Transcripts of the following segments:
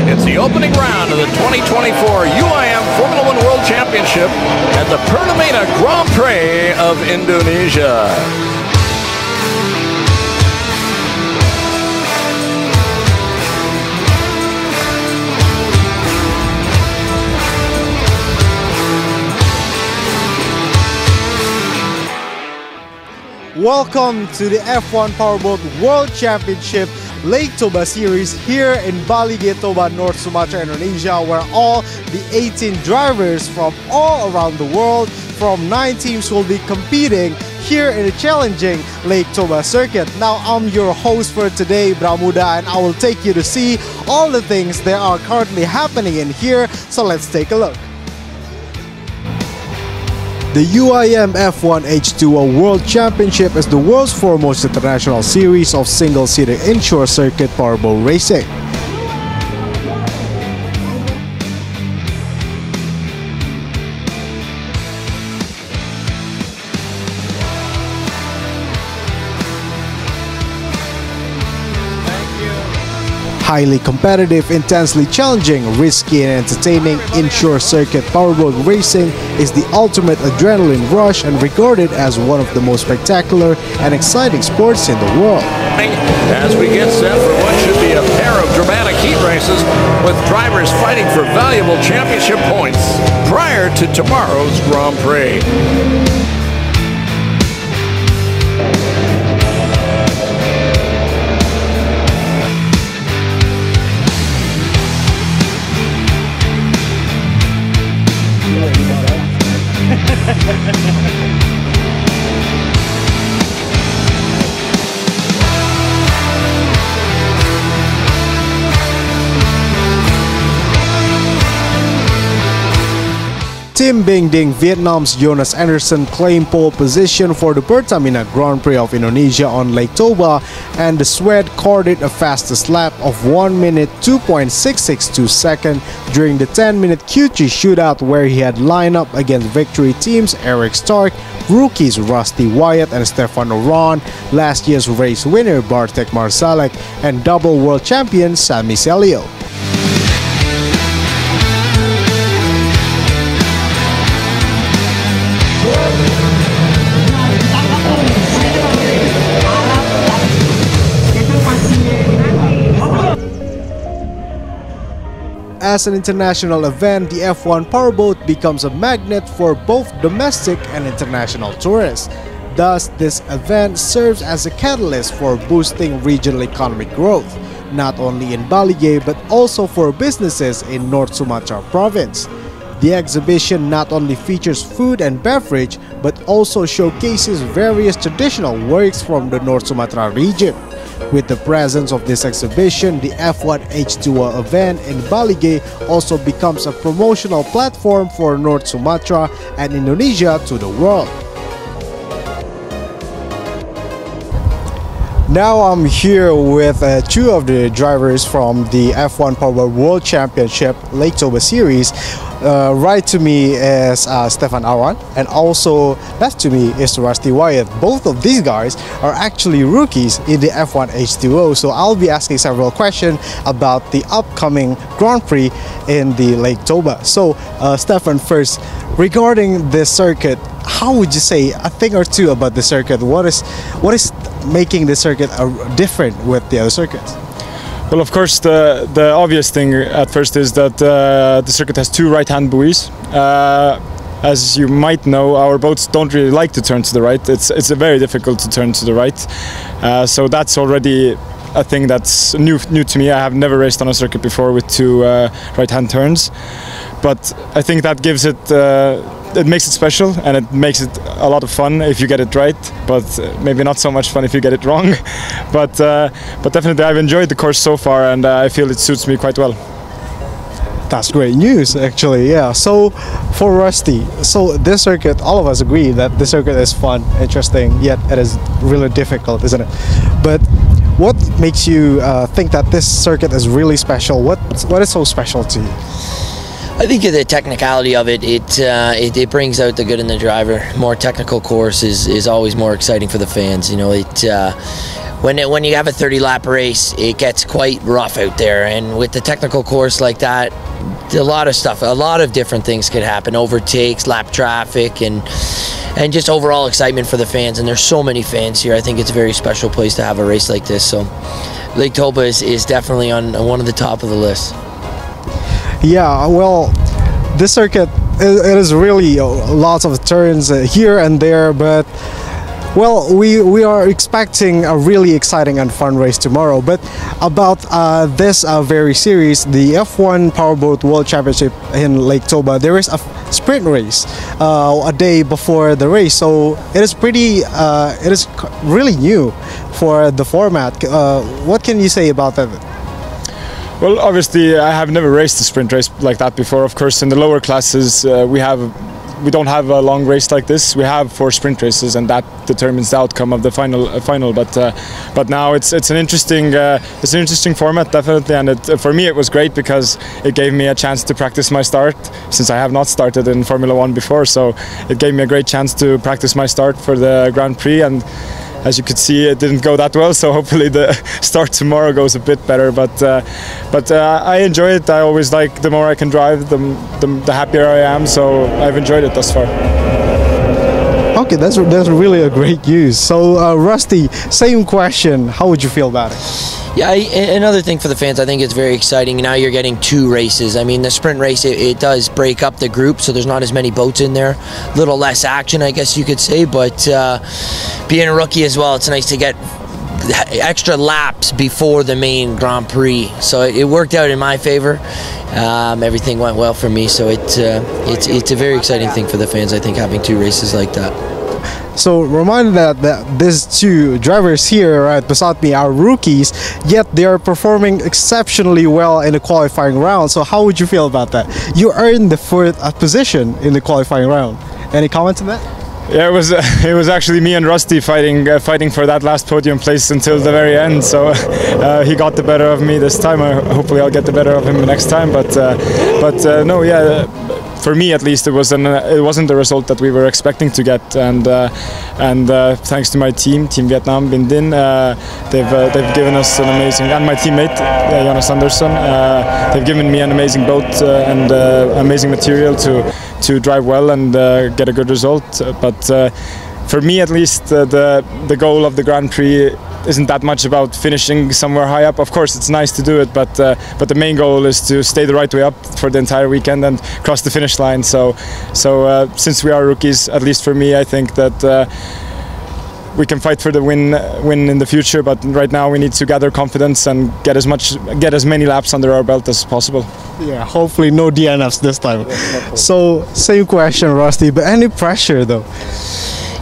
It's the opening round of the 2024 UIM Formula One World Championship at the Pertamina Grand Prix of Indonesia. Welcome to the F1 Powerboat World Championship Lake Toba Series here in Balige, Toba, North Sumatra, Indonesia, where all the 18 drivers from all around the world from 9 teams will be competing here in the challenging Lake Toba circuit. Now, I'm your host for today, Bramuda, and I will take you to see all the things that are currently happening in here. So let's take a look. The UIM F1H2O World Championship is the world's foremost international series of single-seater inshore circuit powerboat racing. Highly competitive, intensely challenging, risky and entertaining inshore circuit powerboat racing is the ultimate adrenaline rush and regarded as one of the most spectacular and exciting sports in the world. As we get set for what should be a pair of dramatic heat races with drivers fighting for valuable championship points prior to tomorrow's Grand Prix. Team Bingding Vietnam's Jonas Anderson claimed pole position for the Pertamina Grand Prix of Indonesia on Lake Toba, and the Swede carded a fastest lap of 1 minute 2.662 seconds during the 10-minute Q3 shootout, where he had lined up against victory teams Eric Stark, rookies Rusty Wyatt and Stefan Oran, last year's race winner Bartek Marsalek, and double world champion Sami Celio. As an international event, the F1 Powerboat becomes a magnet for both domestic and international tourists. Thus, this event serves as a catalyst for boosting regional economic growth, not only in Balige but also for businesses in North Sumatra province. The exhibition not only features food and beverage but also showcases various traditional works from the North Sumatra region. With the presence of this exhibition, the F1H2O event in Balige also becomes a promotional platform for North Sumatra and Indonesia to the world. Now I'm here with two of the drivers from the F1 Powerboat World Championship Lake Toba Series. Right to me is Stefan Aran, and also left to me is Rusty Wyatt. Both of these guys are actually rookies in the F1H2O, so I'll be asking several questions about the upcoming Grand Prix in the Lake Toba. So Stefan, first, regarding this circuit, how would you say a thing or two about the circuit? What is making the circuit different with the other circuits? Well, of course, the obvious thing at first is that the circuit has two right-hand buoys. As you might know, our boats don't really like to turn to the right. It's very difficult to turn to the right. So that's already a thing that's new to me. I have never raced on a circuit before with two right-hand turns. But I think that gives it, it makes it special, and it makes it a lot of fun if you get it right, but maybe not so much fun if you get it wrong. But definitely I've enjoyed the course so far, and I feel it suits me quite well. That's great news, actually, yeah. So for Rusty, so this circuit, all of us agree that this circuit is fun, interesting, yet it is really difficult, isn't it? But what makes you think that this circuit is really special? What is so special to you? I think the technicality of it, it brings out the good in the driver. More technical course is always more exciting for the fans. You know, when you have a 30-lap race, it gets quite rough out there, and with the technical course like that, a lot of stuff, a lot of different things could happen, overtakes, lap traffic, and just overall excitement for the fans. And there's so many fans here. I think it's a very special place to have a race like this. So Lake Toba is definitely on one of the top of the list. Yeah, well, this circuit, it is really lots of turns here and there, but well, we are expecting a really exciting and fun race tomorrow. But about this very series, the F1 Powerboat World Championship in Lake Toba, there is a sprint race a day before the race, so it is really new for the format. What can you say about that? Well, obviously, I have never raced a sprint race like that before. Of course, in the lower classes, we don't have a long race like this. We have 4 sprint races, and that determines the outcome of the final. But now it's an interesting format, definitely, and for me it was great because it gave me a chance to practice my start, since I have not started in Formula 1 before. So it gave me a great chance to practice my start for the Grand Prix, and as you could see, it didn't go that well, so hopefully the start tomorrow goes a bit better. But I enjoy it. I always like, the more I can drive, the happier I am. So I've enjoyed it thus far. Okay, that's really a great news. So Rusty, same question. How would you feel about it? Yeah, another thing for the fans, I think it's very exciting. Now you're getting 2 races. I mean, the sprint race, it does break up the group, so there's not as many boats in there. A little less action, I guess you could say, but being a rookie as well, it's nice to get extra laps before the main Grand Prix. So it worked out in my favor. Everything went well for me, so it's a very exciting thing for the fans, I think, having 2 races like that. So remind that these 2 drivers here right beside me are rookies, yet they are performing exceptionally well in the qualifying round. So how would you feel about that? You earned the 4th position in the qualifying round. Any comments on that? Yeah, it was actually me and Rusty fighting for that last podium place until the very end. So he got the better of me this time. Hopefully I'll get the better of him next time. But no, yeah. For me, at least, it wasn't the result that we were expecting to get, and thanks to my team Vietnam, Binh Dinh, they've given us an amazing, and my teammate Jonas Andersson, they've given me an amazing boat and amazing material to drive well and get a good result. But for me, at least, the goal of the Grand Prix isn't that much about finishing somewhere high up. Of course, it's nice to do it, but the main goal is to stay the right way up for the entire weekend and cross the finish line. So since we are rookies, at least for me, I think that we can fight for the win in the future. But right now, we need to gather confidence and get as many laps under our belt as possible. Yeah, hopefully no DNFs this time. So same question, Rusty, but any pressure though?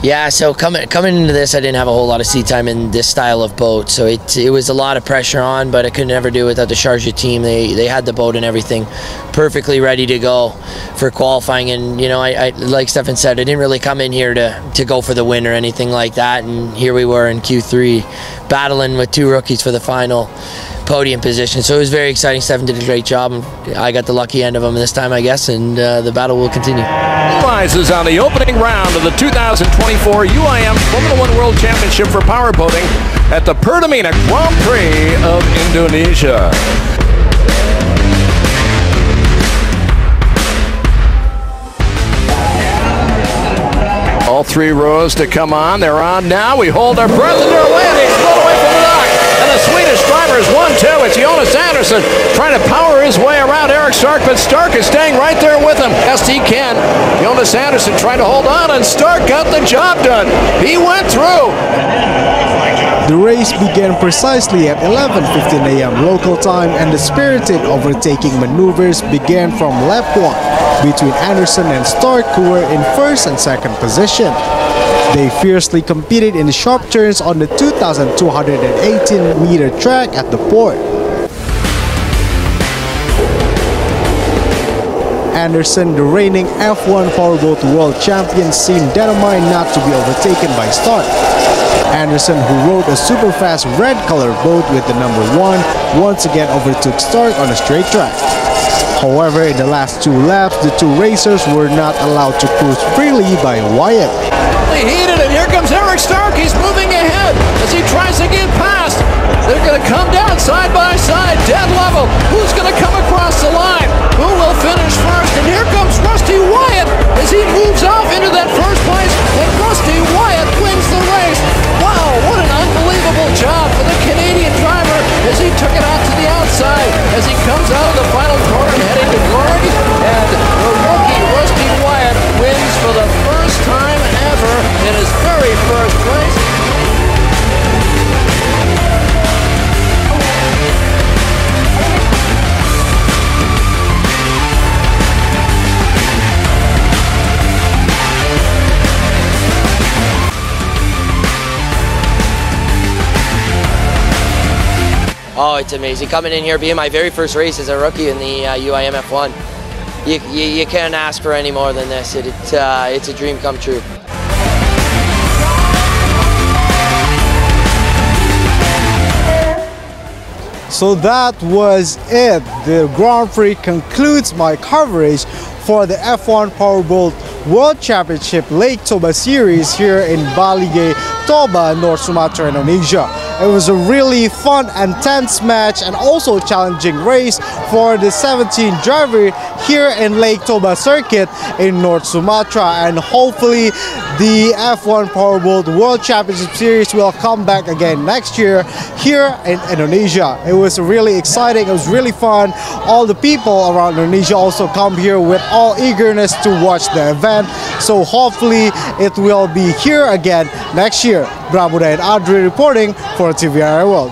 Yeah, so coming into this, I didn't have a whole lot of seat time in this style of boat, so it was a lot of pressure on, but I could never do it without the Sharjah team. They had the boat and everything perfectly ready to go for qualifying, and I like Stefan said, I didn't really come in here to go for the win or anything like that, and here we were in Q3 battling with 2 rookies for the final podium position. So it was very exciting. Stefan did a great job, and I got the lucky end of him this time, I guess, and the battle will continue. Rises on the opening round of the 2024 UIM Formula 1 World Championship for powerboating at the Pertamina Grand Prix of Indonesia. All 3 rows to come on. They're on now. We hold our breath and they're away. They explode away from the dock. And the Swedish driver is 1-2. It's Jonas Andersson trying to power his way around Eric Stark, but Stark is staying right there with him. Best he can. Jonas Andersson trying to hold on, and Stark got the job done. He went through. The race began precisely at 11:15 a.m. local time, and the spirited overtaking maneuvers began from lap 1 between Andersson and Stark, who were in 1st and 2nd position. They fiercely competed in the sharp turns on the 2,218-meter track at the port. Andersson, the reigning F1 Powerboat World Champion, seemed determined not to be overtaken by Stark. Andersson, who rode a super fast red-colored boat with the number 1, once again overtook Stark on a straight track. However, in the last 2 laps, the 2 racers were not allowed to cruise freely by Wyatt. They heated it And here comes Eric Stark. He's moving ahead as he tries to get past. They're going to come down side by side, dead level. Who's going to come across the line? Who will finish first? And here comes Rusty Wyatt as he moves off into that first place. And Rusty Wyatt wins the race. Wow, what an unbelievable job for the Canadian driver as he took it out to the outside as he comes out of the final corner and heading to glory. And the rookie Rusty Wyatt wins for the first time ever in his very first race. Oh, it's amazing. Coming in here, being my very first race as a rookie in the UIM F1. You can't ask for any more than this. It's a dream come true. So that was it. The Grand Prix concludes my coverage for the F1 Powerboat World Championship Lake Toba Series here in Balige, Toba, North Sumatra, Indonesia. It was a really fun and tense match and also challenging race for the 17 driver here in Lake Toba circuit in North Sumatra, and hopefully the F1 Powerboat World Championship Series will come back again next year here in Indonesia. It was really exciting, it was really fun. All the people around Indonesia also come here with all eagerness to watch the event, so hopefully it will be here again next year. Bramuda and Adri reporting for TVRI World.